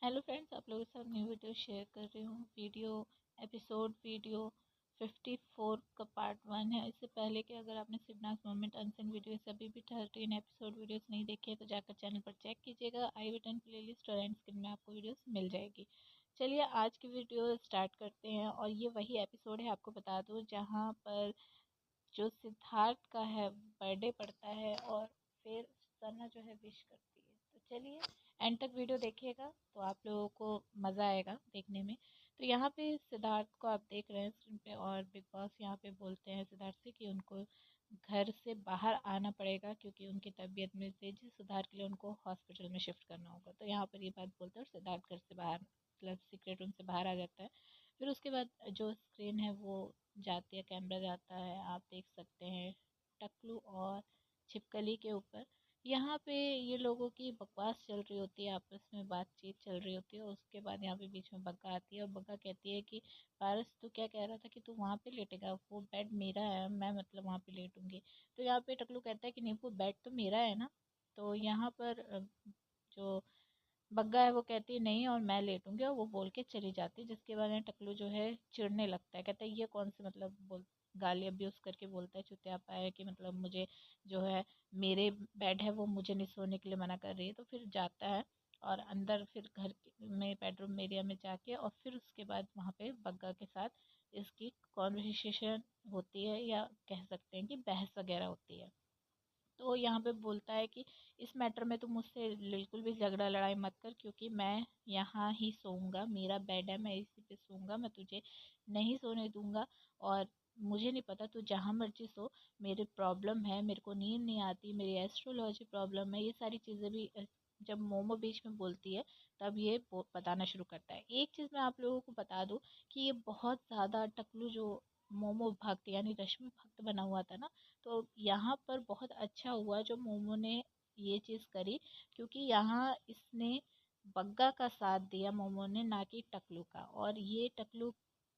Hello friends, आप लोगों के साथ न्यू वीडियो शेयर कर रही हूँ। वीडियो 54 का पार्ट 1 है। इससे पहले कि अगर आपने सिडनास मोमेंट अनसन वीडियो से अभी भी 13 एपिसोड वीडियोस नहीं देखे हैं तो जाकर चैनल पर चेक कीजिएगा। आई बटन प्लेलिस्ट और एंड स्क्रीन में आपको वीडियोस मिल जाएगी। चलिए आज की वीडियो स्टार्ट करते हैं। और ये वही एपिसोड है, आपको बता दूँ, जहाँ पर जो सिद्धार्थ का है बर्थडे पड़ता है और फिर सना जो है विश करती है। तो चलिए एंड तक वीडियो देखिएगा तो आप लोगों को मज़ा आएगा देखने में। तो यहाँ पे सिद्धार्थ को आप देख रहे हैं स्क्रीन पे, और बिग बॉस यहाँ पे बोलते हैं सिद्धार्थ से कि उनको घर से बाहर आना पड़ेगा क्योंकि उनकी तबीयत में तेजी सुधार के लिए उनको हॉस्पिटल में शिफ्ट करना होगा। तो यहाँ पर ये बात बोलते हैं और सिद्धार्थ घर से बाहर, मतलब सीक्रेट रूम से बाहर आ जाता है। फिर उसके बाद जो स्क्रीन है वो जाती है, कैमरा जाता है, आप देख सकते हैं टकलू और छिपकली के ऊपर। यहाँ पे ये लोगों की बकवास चल रही होती है, आपस में बातचीत चल रही होती है। उसके बाद यहाँ पे बीच में बग्गा आती है और बग्गा कहती है कि पारस तू क्या कह रहा था कि तू वहाँ पे लेटेगा, वो बेड मेरा है, मैं मतलब वहाँ पे लेटूंगी। तो यहाँ पे टकलू कहता है कि नहीं, वो बेड तो मेरा है ना। तो यहाँ पर जो बग्गा है वो कहती है नहीं और मैं लेटूंगी, और वो बोल के चली जाती है। जिसके बाद में टकलू जो है चिढ़ने लगता है, कहता है ये कौन से मतलब बोल गाली अब्यूज करके बोलता है चुतियापा है कि मतलब मुझे जो है मेरे बेड है वो मुझे नहीं सोने के लिए मना कर रही है। तो फिर जाता है और अंदर फिर में बेडरूम एरिया में जाके, और फिर उसके बाद वहाँ पे बग्गा के साथ इसकी कॉन्वर्सेशन होती है, या कह सकते हैं कि बहस वगैरह होती है। तो यहाँ पे बोलता है कि इस मैटर में तुम मुझसे बिल्कुल भी झगड़ा लड़ाई मत कर, क्योंकि मैं यहाँ ही सोऊंगा, मेरा बेड है, मैं इसी पे सोऊंगा, मैं तुझे नहीं सोने दूंगा। और मुझे नहीं पता, तू जहाँ मर्जी सो, मेरे प्रॉब्लम है, मेरे को नींद नहीं आती, मेरी एस्ट्रोलॉजी प्रॉब्लम है, ये सारी चीज़ें भी जब मोमो बीच में बोलती है तब ये बताना शुरू करता है। एक चीज़ मैं आप लोगों को बता दूँ कि ये बहुत ज़्यादा टकलू जो मोमो भक्त यानी रश्मि भक्त बना हुआ था ना, तो यहाँ पर बहुत अच्छा हुआ जो मोमो ने ये चीज़ करी, क्योंकि यहाँ इसने बग्गा का साथ दिया मोमो ने, ना कि टकलू का। और ये टकलू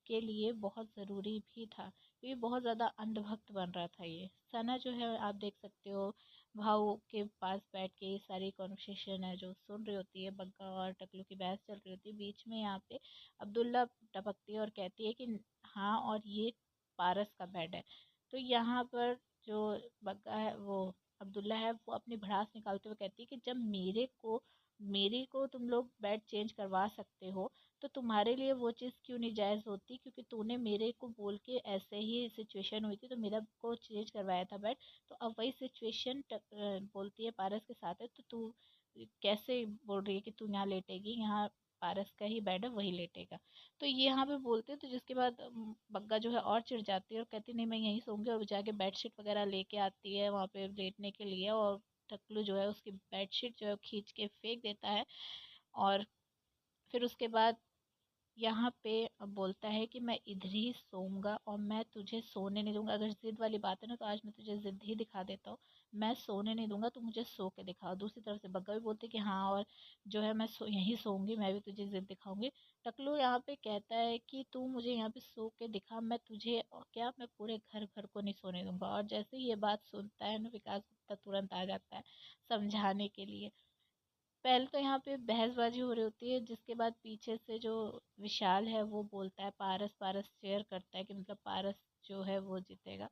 के लिए बहुत ज़रूरी भी था, क्योंकि बहुत ज़्यादा अंधभक्त बन रहा था ये। सना जो है आप देख सकते हो भाऊ के पास बैठ के ये सारी कॉन्वर्सेशन है जो सुन रही होती है, बग्गा और टकलू की बहस चल रही होती है। बीच में यहाँ पे अब्दुल्ला टपकती है और कहती है कि हाँ और ये पारस का बेड है। तो यहाँ पर जो बग्गा है वो अब्दुल्ला है, वो अपनी भड़ास निकालते हुए कहती है कि जब मेरे को तुम लोग बेड चेंज करवा सकते हो तो तुम्हारे लिए वो चीज़ क्यों नहीं जायज़ होती, क्योंकि तूने मेरे को बोल के ऐसे ही सिचुएशन हुई थी तो मेरा को चेंज करवाया था बेड। तो अब वही सिचुएशन बोलती है पारस के साथ है, तो तू कैसे बोल रही है कि तू यहाँ लेटेगी, यहाँ पारस का ही बेड है वही लेटेगा। तो ये यहाँ पे बोलते हैं। तो जिसके बाद बग्गा जो है और चिढ़ जाती है और कहती नहीं मैं यहीं सोऊंगी, और जाके बेडशीट वगैरह लेके आती है वहाँ पे लेटने के लिए, और टकलू जो है उसकी बेडशीट जो है खींच के फेंक देता है। और फिर उसके बाद यहाँ पे बोलता है कि मैं इधर ही सोऊंगा और मैं तुझे सोने नहीं दूंगा। अगर जिद वाली बात है ना तो आज मैं तुझे जिद ही दिखा देता हूँ, मैं सोने नहीं दूंगा, तू मुझे सो के दिखा। दूसरी तरफ से बग्गा भी बोलते कि हाँ और जो है मैं यहीं सोऊंगी, मैं भी तुझे जिद दिखाऊंगी। टकलू यहाँ पे कहता है कि तू मुझे यहाँ पे सो के दिखा, मैं तुझे और क्या, मैं पूरे घर भर को नहीं सोने दूंगा। और जैसे ही ये बात सुनता है ना, विकास गुप्ता तुरंत आ जाता है समझाने के लिए। पहले तो यहाँ पे बहसबाजी हो रही होती है, जिसके बाद पीछे से जो विशाल है वो बोलता है पारस, पारस शेयर करता है कि मतलब पारस जो है वो जीतेगा,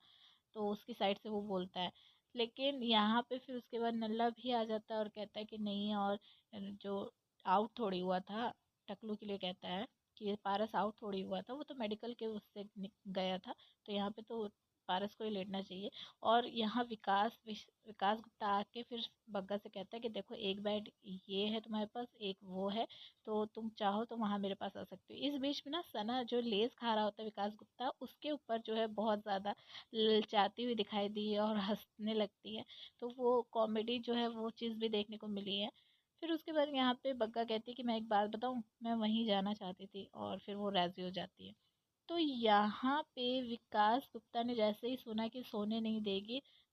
तो उसकी साइड से वो बोलता है। लेकिन यहाँ पे फिर उसके बाद नल्ला भी आ जाता है और कहता है कि नहीं, और जो आउट थोड़ी हुआ था, टकलू के लिए कहता है कि पारस आउट थोड़ी हुआ था, वो तो मेडिकल के उससे गया था, तो यहाँ पे तो पारस को ही लेटना चाहिए। और यहाँ विकास गुप्ता आके फिर बग्गा से कहता है कि देखो एक बेड ये है तुम्हारे पास, एक वो है, तो तुम चाहो तो वहाँ मेरे पास आ सकते हो। इस बीच में ना सना जो लेस खा रहा होता है विकास गुप्ता, उसके ऊपर जो है बहुत ज़्यादा ललचाती हुई दिखाई दी है और हंसने लगती है। तो वो कॉमेडी जो है वो चीज़ भी देखने को मिली है। फिर उसके बाद यहाँ पे बग्गा कहती है कि मैं एक बात बताऊँ, मैं वहीं जाना चाहती थी, और फिर वो राज़ी हो जाती है। तो यहाँ पे विकास गुप्ता ने जैसे ही सुना कि सोने नहीं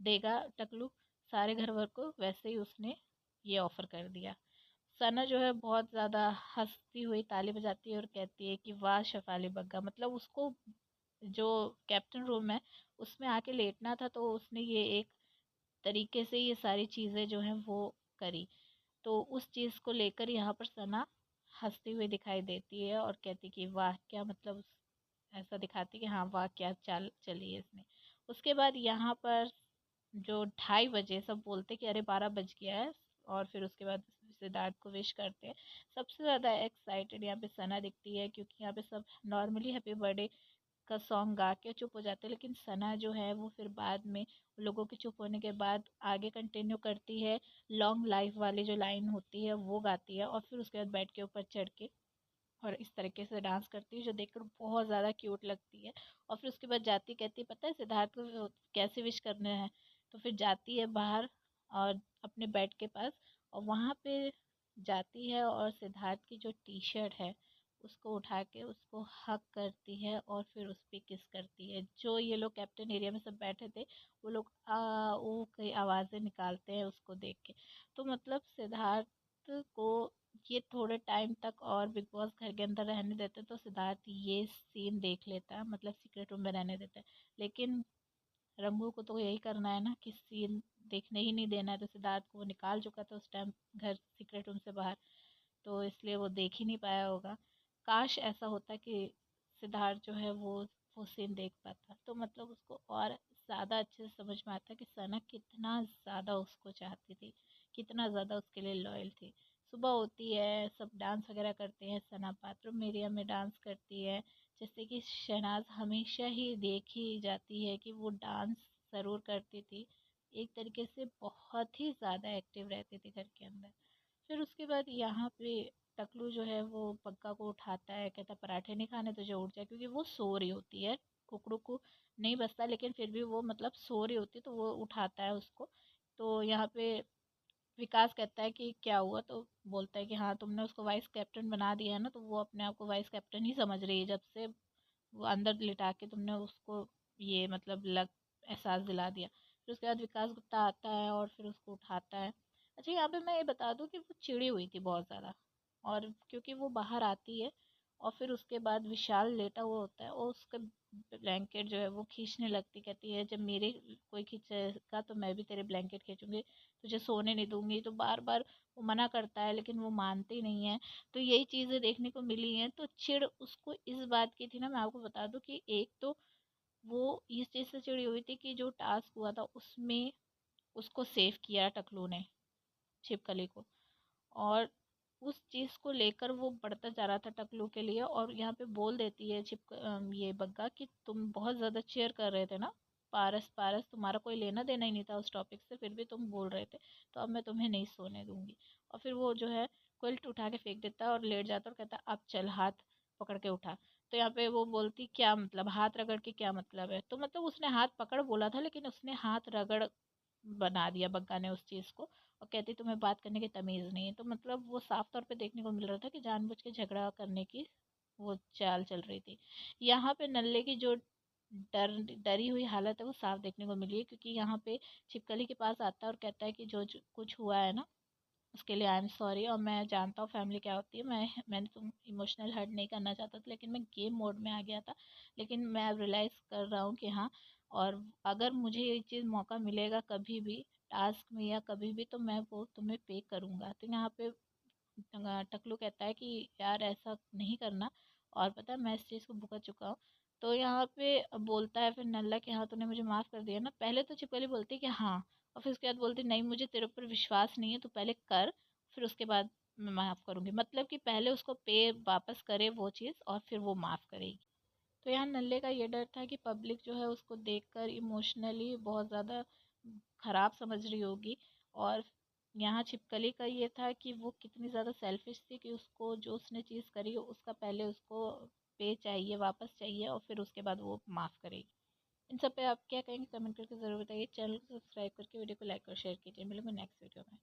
देगा टकलू सारे घर वर को, वैसे ही उसने ये ऑफर कर दिया। सना जो है बहुत ज़्यादा हंसती हुई ताली बजाती है और कहती है कि वाह शेफाली बग्गा, मतलब उसको जो कैप्टन रूम है उसमें आके लेटना था, तो उसने ये एक तरीके से ये सारी चीज़ें जो हैं वो करी। तो उस चीज़ को लेकर यहाँ पर सना हंसती हुई दिखाई देती है और कहती कि वाह क्या मतलब, ऐसा दिखाती कि हाँ वाह क्या चाल चली है इसने। उसके बाद यहाँ पर जो 2:30 बजे सब बोलते कि अरे 12 बज गया है, और फिर उसके बाद सिद्धार्थ को विश करते हैं। सबसे ज़्यादा एक्साइटेड यहाँ पे सना दिखती है, क्योंकि यहाँ पे सब नॉर्मली हैप्पी बर्थडे का सॉन्ग गा के चुप हो जाते हैं, लेकिन सना जो है वो फिर बाद में लोगों के चुप होने के बाद आगे कंटिन्यू करती है। लॉन्ग लाइफ वाली जो लाइन होती है वो गाती है, और फिर उसके बाद बेड के ऊपर चढ़ के और इस तरीके से डांस करती है, जो देखकर बहुत ज़्यादा क्यूट लगती है। और फिर उसके बाद जाती कहती है पता है सिद्धार्थ को कैसे विश करने हैं। तो फिर जाती है बाहर और अपने बेड के पास, और वहाँ पे जाती है और सिद्धार्थ की जो टी शर्ट है उसको उठा के उसको हक करती है, और फिर उस पर किस करती है। जो ये लोग कैप्टन एरिया में सब बैठे थे वो लोग आ वो कई आवाज़ें निकालते हैं उसको देख के। तो मतलब सिद्धार्थ को ये थोड़े टाइम तक और बिग बॉस घर के अंदर रहने देते तो सिद्धार्थ ये सीन देख लेता, मतलब सीक्रेट रूम में रहने देता है। लेकिन रंगू को तो यही करना है ना कि सीन देखने ही नहीं देना है, तो सिद्धार्थ को वो निकाल चुका था उस टाइम घर सीक्रेट रूम से बाहर, तो इसलिए वो देख ही नहीं पाया होगा। काश ऐसा होता कि सिद्धार्थ जो है वो सीन देख पाता, तो मतलब उसको और ज़्यादा अच्छे से समझ में आता कि सना कितना ज़्यादा उसको चाहती थी, कितना ज़्यादा उसके लिए लॉयल थी। सुबह होती है, सब डांस वगैरह करते हैं, सना बाथरूम एरिया में डांस करती है, जैसे कि शहनाज हमेशा ही देखी जाती है कि वो डांस ज़रूर करती थी। एक तरीके से बहुत ही ज़्यादा एक्टिव रहती थी घर के अंदर। फिर उसके बाद यहाँ पे टकलू जो है वो पक्का को उठाता है, कहता पराठे नहीं खाने तुझे उठ जा, क्योंकि वो सो रही होती है। कुकड़ू को नहीं बसता, लेकिन फिर भी वो मतलब सो रही होती है, तो वो उठाता है उसको। तो यहाँ पे विकास कहता है कि क्या हुआ, तो बोलता है कि हाँ तुमने उसको वाइस कैप्टन बना दिया है ना, तो वो अपने आप को वाइस कैप्टन ही समझ रही है जब से वो अंदर लिटा के तुमने उसको ये मतलब लग एहसास दिला दिया। फिर उसके बाद विकास गुप्ता आता है और फिर उसको उठाता है। अच्छा यहाँ पे मैं ये बता दूँ कि वो चिड़ी हुई थी बहुत ज़्यादा, और क्योंकि वो बाहर आती है और फिर उसके बाद विशाल लेटा हुआ होता है और उसका ब्लैंकेट जो है वो खींचने लगती, कहती है जब मेरे कोई खींचेगा तो मैं भी तेरे ब्लैंकेट खींचूंगी, तुझे सोने नहीं दूंगी। तो बार बार वो मना करता है लेकिन वो मानती नहीं है। तो यही चीज़ें देखने को मिली हैं, तो चिढ़ उसको इस बात की थी ना, मैं आपको बता दूं कि एक तो वो इस चीज़ से चिड़ी हुई थी कि जो टास्क हुआ था उसमें उसको सेव किया टकलू ने, छिपकली को, और उस चीज़ को लेकर वो बढ़ता जा रहा था टकलू के लिए। और यहाँ पे बोल देती है ये बग्गा कि तुम बहुत ज़्यादा चेयर कर रहे थे ना, पारस पारस, तुम्हारा कोई लेना देना ही नहीं था उस टॉपिक से, फिर भी तुम बोल रहे थे, तो अब मैं तुम्हें नहीं सोने दूंगी। और फिर वो जो है क्विल्ट उठा के फेंक देता है और लेट जाता है और कहता है अब चल हाथ पकड़ के उठा। तो यहाँ पे वो बोलती क्या मतलब हाथ रगड़ के क्या मतलब है, तो मतलब उसने हाथ पकड़ बोला था लेकिन उसने हाथ रगड़ बना दिया बग्गा ने उस चीज़ को, और कहती तुम्हें बात करने की तमीज़ नहीं है। तो मतलब वो साफ तौर पे देखने को मिल रहा था कि जानबूझ के झगड़ा करने की वो चाल चल रही थी। यहाँ पे नल्ले की जो डरी हुई हालत है वो साफ देखने को मिली है, क्योंकि यहाँ पे छिपकली के पास आता है और कहता है कि जो कुछ हुआ है ना उसके लिए आई एम सॉरी, और मैं जानता हूँ फैमिली क्या होती है, मैंने तुम इमोशनल हर्ट नहीं करना चाहता था लेकिन मैं गेम मोड में आ गया था। लेकिन मैं अब रियलाइज़ कर रहा हूँ कि हाँ, और अगर मुझे ये चीज़ मौका मिलेगा कभी भी टास्क में या कभी भी, तो मैं वो तुम्हें पे करूँगा। तो यहाँ पे टकलू कहता है कि यार ऐसा नहीं करना, और पता है मैं इस चीज़ को भुगत चुका हूँ। तो यहाँ पे बोलता है फिर नल्ला कि हाँ तूने मुझे माफ़ कर दिया ना। पहले तो छिपकली बोलती है कि हाँ, और फिर उसके बाद बोलती नहीं मुझे तेरे ऊपर विश्वास नहीं है, तू पहले कर, फिर उसके बाद मैं माफ़ करूँगी। मतलब कि पहले उसको पे वापस करे वो चीज़ और फिर वो माफ़ करेगी। तो यहाँ नल्ले का ये डर था कि पब्लिक जो है उसको देखकर इमोशनली बहुत ज़्यादा ख़राब समझ रही होगी। और यहाँ छिपकली का ये था कि वो कितनी ज़्यादा सेल्फिश थी कि उसको जो उसने चीज़ करी उसका पहले उसको पे चाहिए, वापस चाहिए, और फिर उसके बाद वो माफ़ करेगी। इन सब पे आप क्या कहेंगे कमेंट करके ज़रूर बताइए। चैनल को सब्सक्राइब करके वीडियो को लाइक और शेयर कीजिए। मिलेंगे नेक्स्ट वीडियो में।